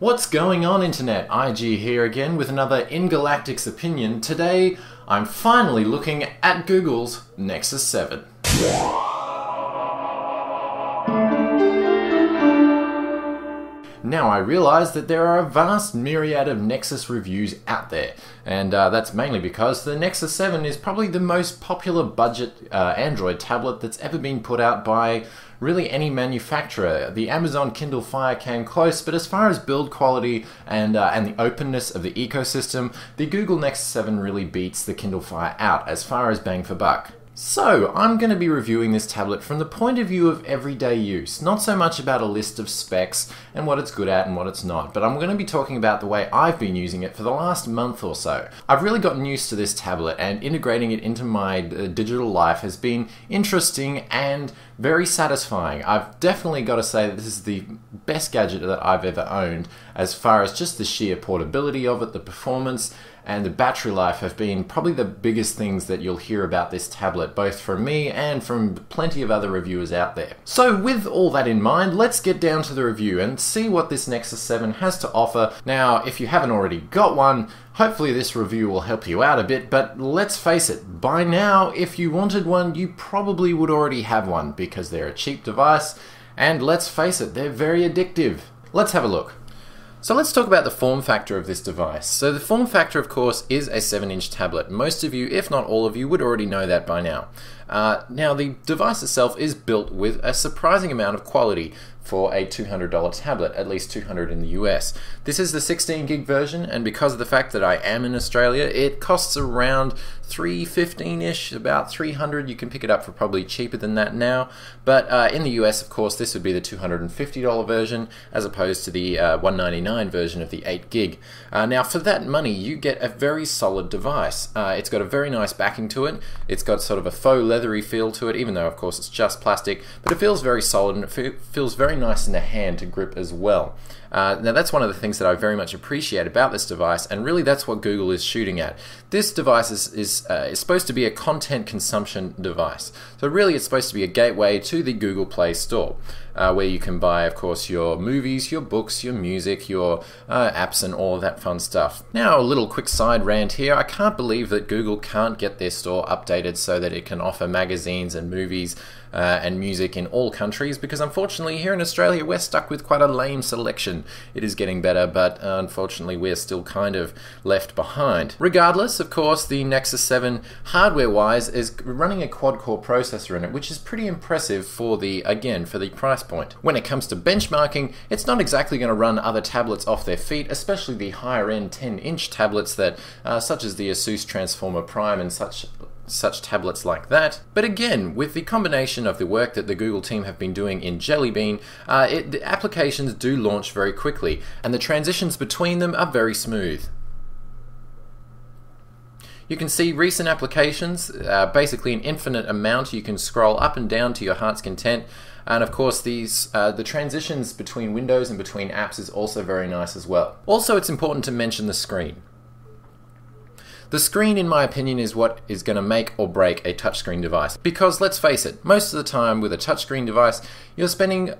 What's going on, Internet? IG here again with another In Galactic's opinion. Today, I'm finally looking at Google's Nexus 7. Now, I realise that there are a vast myriad of Nexus reviews out there, and that's mainly because the Nexus 7 is probably the most popular budget Android tablet that's ever been put out by really any manufacturer. The Amazon Kindle Fire came close, but as far as build quality and the openness of the ecosystem, the Google Nexus 7 really beats the Kindle Fire out as far as bang for buck. So, I'm going to be reviewing this tablet from the point of view of everyday use, not so much about a list of specs and what it's good at and what it's not, but I'm going to be talking about the way I've been using it for the last month or so. I've really gotten used to this tablet, and integrating it into my digital life has been interesting and very satisfying. I've definitely got to say that this is the best gadget that I've ever owned as far as just the sheer portability of it, the performance, and the battery life have been probably the biggest things that you'll hear about this tablet, both from me and from plenty of other reviewers out there. So with all that in mind, let's get down to the review and see what this Nexus 7 has to offer. Now, if you haven't already got one, hopefully this review will help you out a bit, but let's face it, by now, if you wanted one, you probably would already have one because they're a cheap device, and let's face it, they're very addictive. Let's have a look. So let's talk about the form factor of this device. So the form factor, of course, is a 7-inch tablet. Most of you, if not all of you, would already know that by now. Now, the device itself is built with a surprising amount of quality for a $200 tablet, at least $200 in the US. This is the 16 gig version, and because of the fact that I am in Australia, it costs around $315-ish, about $300. You can pick it up for probably cheaper than that now, but in the US, of course, this would be the $250 version, as opposed to the $199 version of the 8 gig. Now, for that money, you get a very solid device. It's got a very nice backing to it. It's got sort of a faux leathery feel to it, even though, of course, it's just plastic, but it feels very solid, and it feels very nice in the hand to grip as well. Now that's one of the things that I very much appreciate about this device, and really that's what Google is shooting at. This device is supposed to be a content consumption device. So really it's supposed to be a gateway to the Google Play Store, where you can buy, of course, your movies, your books, your music, your apps, and all of that fun stuff. Now, a little quick side rant here. I can't believe that Google can't get their store updated so that it can offer magazines and movies and music in all countries, because unfortunately here in Australia we're stuck with quite a lame selection. It is getting better, but unfortunately we're still kind of left behind. Regardless, of course, the Nexus 7 hardware-wise is running a quad-core processor in it, which is pretty impressive for the, again, for the price point. When it comes to benchmarking, it's not exactly going to run other tablets off their feet, especially the higher-end 10-inch tablets that, such as the Asus Transformer Prime and such tablets like that. But again, with the combination of the work that the Google team have been doing in Jelly Bean, the applications do launch very quickly, and the transitions between them are very smooth. You can see recent applications, basically an infinite amount. You can scroll up and down to your heart's content. And of course, the transitions between windows and between apps is also very nice as well. Also, it's important to mention the screen. The screen, in my opinion, is what is going to make or break a touchscreen device. Because, let's face it, most of the time with a touchscreen device, you're spending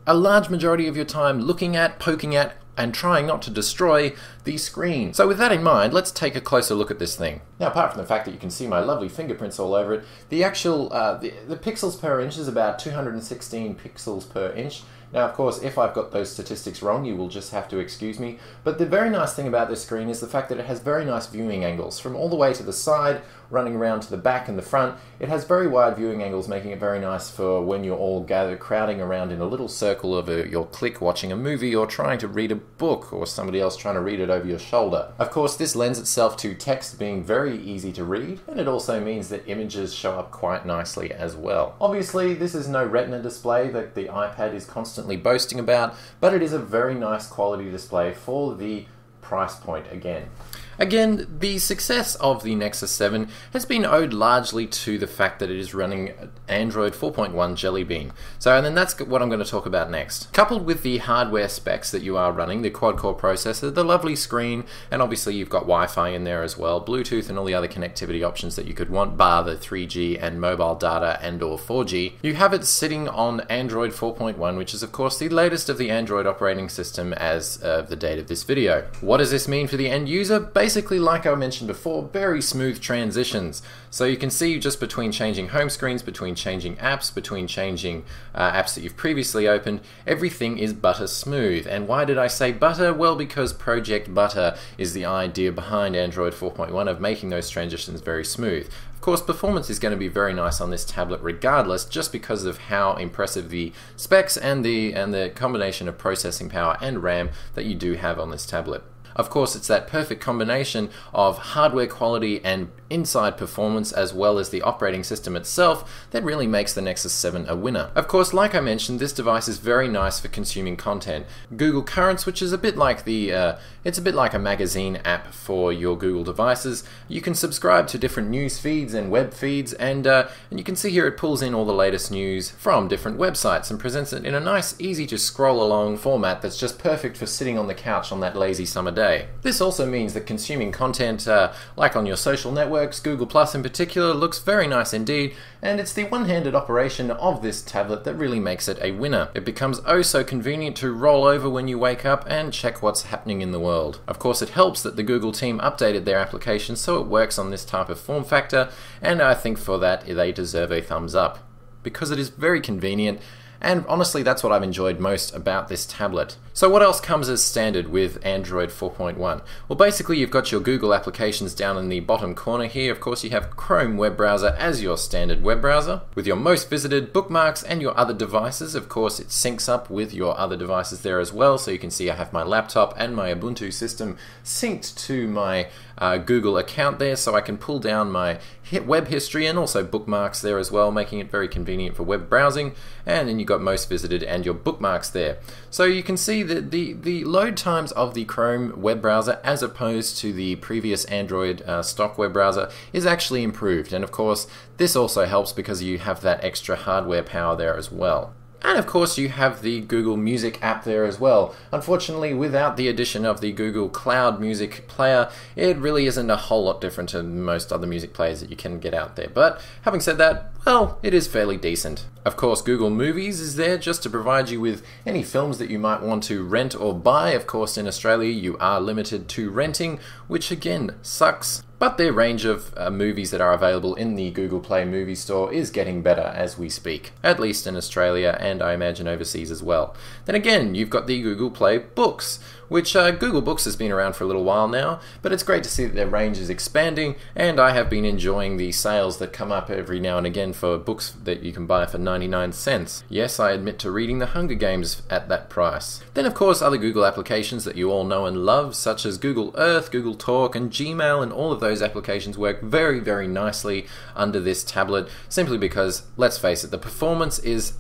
a large majority of your time looking at, poking at, and trying not to destroy the screen. So with that in mind, let's take a closer look at this thing. Now, apart from the fact that you can see my lovely fingerprints all over it, the actual, the pixels per inch is about 216 pixels per inch. Now, of course, if I've got those statistics wrong, you will just have to excuse me. But the very nice thing about this screen is the fact that it has very nice viewing angles. From all the way to the side, running around to the back and the front, it has very wide viewing angles, making it very nice for when you're all gathered, crowding around in a little circle of your clique watching a movie or trying to read a book, or somebody else trying to read it over your shoulder. Of course, this lends itself to text being very easy to read, and it also means that images show up quite nicely as well. Obviously, this is no Retina display that the iPad is constantly boasting about, but it is a very nice quality display for the price point again. Again, the success of the Nexus 7 has been owed largely to the fact that it is running Android 4.1 Jelly Bean. So, and then that's what I'm going to talk about next. Coupled with the hardware specs that you are running, the quad-core processor, the lovely screen, and obviously you've got Wi-Fi in there as well, Bluetooth and all the other connectivity options that you could want, bar the 3G and mobile data and or 4G, you have it sitting on Android 4.1, which is of course the latest of the Android operating system as of the date of this video. What does this mean for the end user? Basically, like I mentioned before, very smooth transitions. So you can see just between changing home screens, between changing apps, between changing apps that you've previously opened, everything is butter smooth. And why did I say butter? Well, because Project Butter is the idea behind Android 4.1 of making those transitions very smooth. Of course, performance is going to be very nice on this tablet regardless, just because of how impressive the specs and the combination of processing power and RAM that you do have on this tablet. Of course, it's that perfect combination of hardware quality and inside performance, as well as the operating system itself, that really makes the Nexus 7 a winner. Of course, like I mentioned, this device is very nice for consuming content. Google Currents, which is a bit like it's a bit like a magazine app for your Google devices. You can subscribe to different news feeds and web feeds, and you can see here it pulls in all the latest news from different websites and presents it in a nice, easy to scroll along format that's just perfect for sitting on the couch on that lazy summer day. This also means that consuming content like on your social networks, Google Plus in particular, looks very nice indeed, and it's the one-handed operation of this tablet that really makes it a winner. It becomes oh so convenient to roll over when you wake up and check what's happening in the world. Of course, it helps that the Google team updated their application so it works on this type of form factor, and I think for that they deserve a thumbs up, because it is very convenient. And honestly, that's what I've enjoyed most about this tablet. So what else comes as standard with Android 4.1? Well, basically you've got your Google applications down in the bottom corner here. Of course, you have Chrome web browser as your standard web browser. With your most visited, bookmarks, and your other devices, of course, it syncs up with your other devices there as well. So you can see I have my laptop and my Ubuntu system synced to my Google account there, so I can pull down my web history and also bookmarks there as well, making it very convenient for web browsing. And then you've got most visited and your bookmarks there. So you can see that the load times of the Chrome web browser as opposed to the previous Android stock web browser is actually improved. And of course, this also helps because you have that extra hardware power there as well. And of course you have the Google Music app there as well. Unfortunately, without the addition of the Google Cloud Music player, it really isn't a whole lot different to most other music players that you can get out there. But having said that, well, it is fairly decent. Of course, Google Movies is there just to provide you with any films that you might want to rent or buy. Of course, in Australia you are limited to renting, which again sucks. But their range of movies that are available in the Google Play movie store is getting better as we speak, at least in Australia and I imagine overseas as well. Then again, you've got the Google Play Books, which Google Books has been around for a little while now, but it's great to see that their range is expanding, and I have been enjoying the sales that come up every now and again for books that you can buy for 99 cents. Yes, I admit to reading The Hunger Games at that price. Then of course other Google applications that you all know and love, such as Google Earth, Google Talk, and Gmail, and all of those applications work very, very nicely under this tablet, simply because, let's face it, the performance is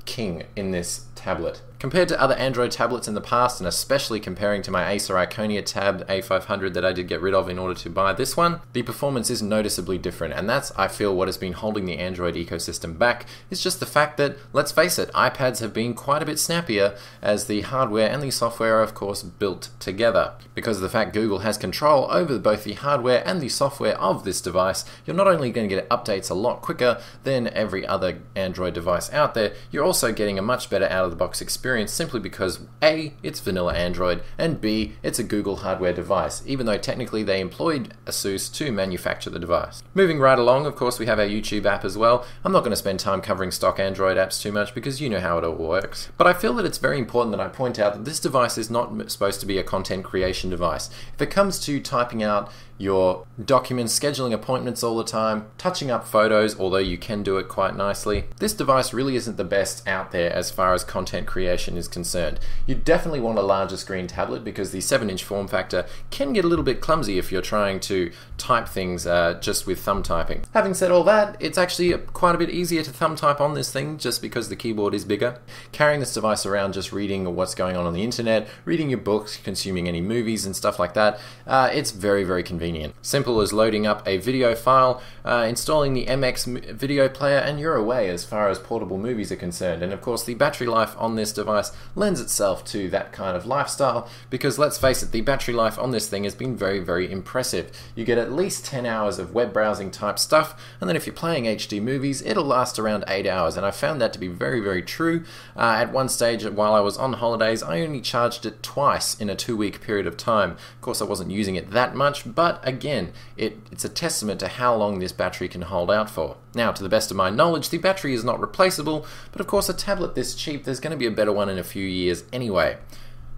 king in this tablet. Compared to other Android tablets in the past, and especially comparing to my Acer Iconia Tab A500 that I did get rid of in order to buy this one, the performance is noticeably different, and that's, I feel, what has been holding the Android ecosystem back, is just the fact that, let's face it, iPads have been quite a bit snappier as the hardware and the software are of course built together. Because of the fact Google has control over both the hardware and the software of this device, you're not only going to get updates a lot quicker than every other Android device out there, you're also getting a much better out-of-the-box experience, simply because A, it's vanilla Android, and B, it's a Google hardware device, even though technically they employed Asus to manufacture the device. Moving right along, of course, we have our YouTube app as well. I'm not going to spend time covering stock Android apps too much because you know how it all works. But I feel that it's very important that I point out that this device is not supposed to be a content creation device. If it comes to typing out your documents, scheduling appointments all the time, touching up photos, although you can do it quite nicely, this device really isn't the best out there as far as content creation creation is concerned. You definitely want a larger screen tablet because the 7-inch form factor can get a little bit clumsy if you're trying to type things just with thumb typing. Having said all that, it's actually quite a bit easier to thumb type on this thing just because the keyboard is bigger. Carrying this device around, just reading what's going on the internet, reading your books, consuming any movies and stuff like that, it's very, very convenient. Simple as loading up a video file, installing the MX video player, and you're away as far as portable movies are concerned. And of course the battery life on this device lends itself to that kind of lifestyle because let's face it, the battery life on this thing has been very, very impressive. You get at least 10 hours of web browsing type stuff, and then if you're playing HD movies, it'll last around 8 hours, and I found that to be very, very true. At one stage while I was on holidays, I only charged it twice in a 2-week period of time. Of course I wasn't using it that much, but again, it's a testament to how long this battery can hold out for. Now, to the best of my knowledge, the battery is not replaceable, but of course a tablet this cheap, there's going to be a better one in a few years anyway.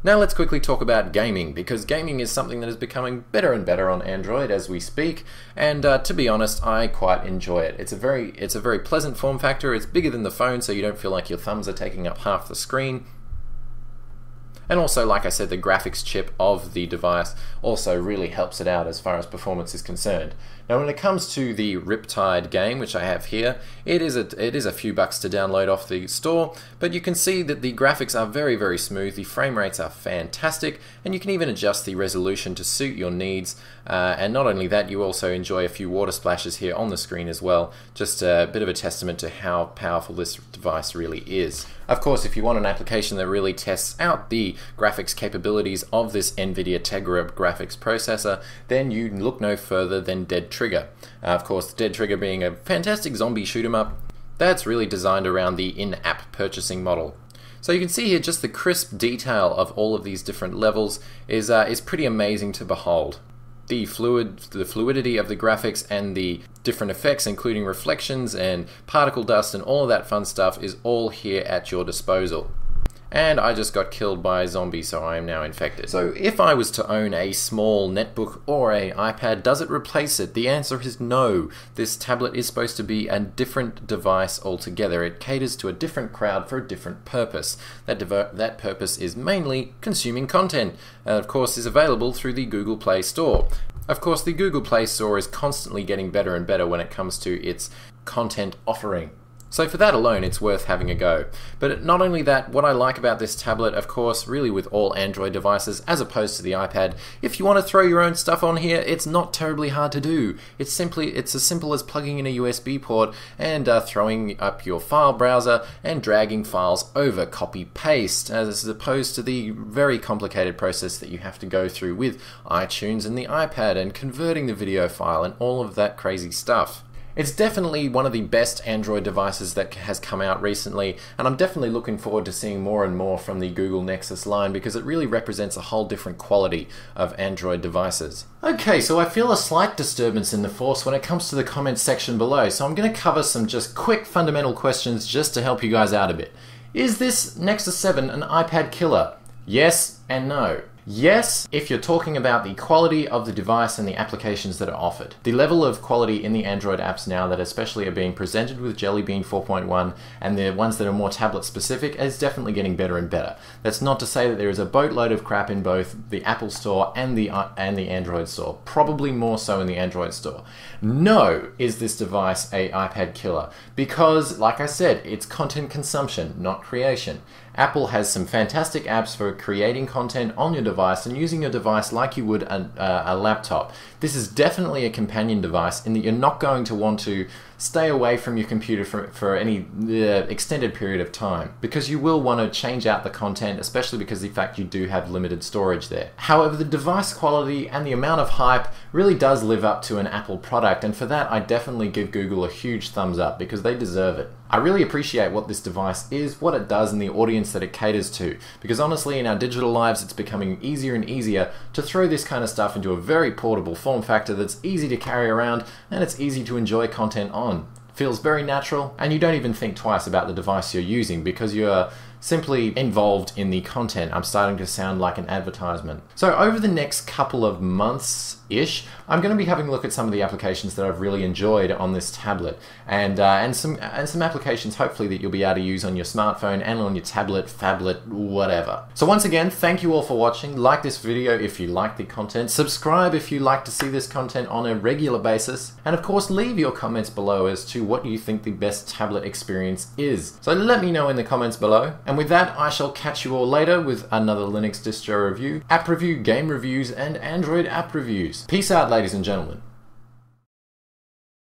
Now let's quickly talk about gaming, because gaming is something that is becoming better and better on Android as we speak, and to be honest, I quite enjoy it. It's a very pleasant form factor. It's bigger than the phone, so you don't feel like your thumbs are taking up half the screen. And also, like I said, the graphics chip of the device also really helps it out as far as performance is concerned. Now when it comes to the Riptide game, which I have here, it is a few bucks to download off the store, but you can see that the graphics are very, very smooth, the frame rates are fantastic, and you can even adjust the resolution to suit your needs. And not only that, you also enjoy a few water splashes here on the screen as well. Just a bit of a testament to how powerful this device really is. Of course, if you want an application that really tests out the graphics capabilities of this NVIDIA Tegra graphics processor, then you look no further than Dead Trigger. Of course, Dead Trigger being a fantastic zombie shoot 'em up that's really designed around the in-app purchasing model. So you can see here just the crisp detail of all of these different levels is pretty amazing to behold. The fluidity of the graphics and the different effects, including reflections and particle dust and all of that fun stuff, is all here at your disposal. And I just got killed by a zombie, so I am now infected. So if I was to own a small netbook or an iPad, does it replace it? The answer is no. This tablet is supposed to be a different device altogether. It caters to a different crowd for a different purpose. That purpose is mainly consuming content, and of course is available through the Google Play Store. Of course, the Google Play Store is constantly getting better and better when it comes to its content offering. So for that alone, it's worth having a go. But not only that, what I like about this tablet, of course, really with all Android devices, as opposed to the iPad, if you want to throw your own stuff on here, it's not terribly hard to do. It's as simple as plugging in a USB port and throwing up your file browser and dragging files over, copy-paste, as opposed to the very complicated process that you have to go through with iTunes and the iPad and converting the video file and all of that crazy stuff. It's definitely one of the best Android devices that has come out recently, and I'm definitely looking forward to seeing more and more from the Google Nexus line because it really represents a whole different quality of Android devices. Okay, so I feel a slight disturbance in the force when it comes to the comments section below, so I'm going to cover some just quick fundamental questions just to help you guys out a bit. Is this Nexus 7 an iPad killer? Yes and no. Yes, if you're talking about the quality of the device and the applications that are offered. The level of quality in the Android apps now that especially are being presented with Jelly Bean 4.1 and the ones that are more tablet specific is definitely getting better and better. That's not to say that there is a boatload of crap in both the Apple Store and the Android Store. Probably more so in the Android Store. No, is this device a iPad killer? Because, like I said, it's content consumption, not creation. Apple has some fantastic apps for creating content on your device and using your device like you would a laptop. This is definitely a companion device in that you're not going to want to stay away from your computer for any extended period of time because you will want to change out the content, especially because of the fact you do have limited storage there. However, the device quality and the amount of hype really does live up to an Apple product, and for that I definitely give Google a huge thumbs up because they deserve it. I really appreciate what this device is, what it does, and the audience that it caters to, because honestly in our digital lives it's becoming easier and easier to throw this kind of stuff into a very portable form factor that's easy to carry around and it's easy to enjoy content on. Feels very natural, and you don't even think twice about the device you're using because you're simply involved in the content. I'm starting to sound like an advertisement. So over the next couple of months-ish, I'm going to be having a look at some of the applications that I've really enjoyed on this tablet, and some applications hopefully that you'll be able to use on your smartphone and on your tablet, phablet, whatever. So once again, thank you all for watching. Like this video if you like the content, subscribe if you like to see this content on a regular basis, and of course leave your comments below as to what you think the best tablet experience is. So let me know in the comments below, and with that I shall catch you all later with another Linux distro review, app review, game reviews, and Android app reviews. Peace out, ladies and gentlemen.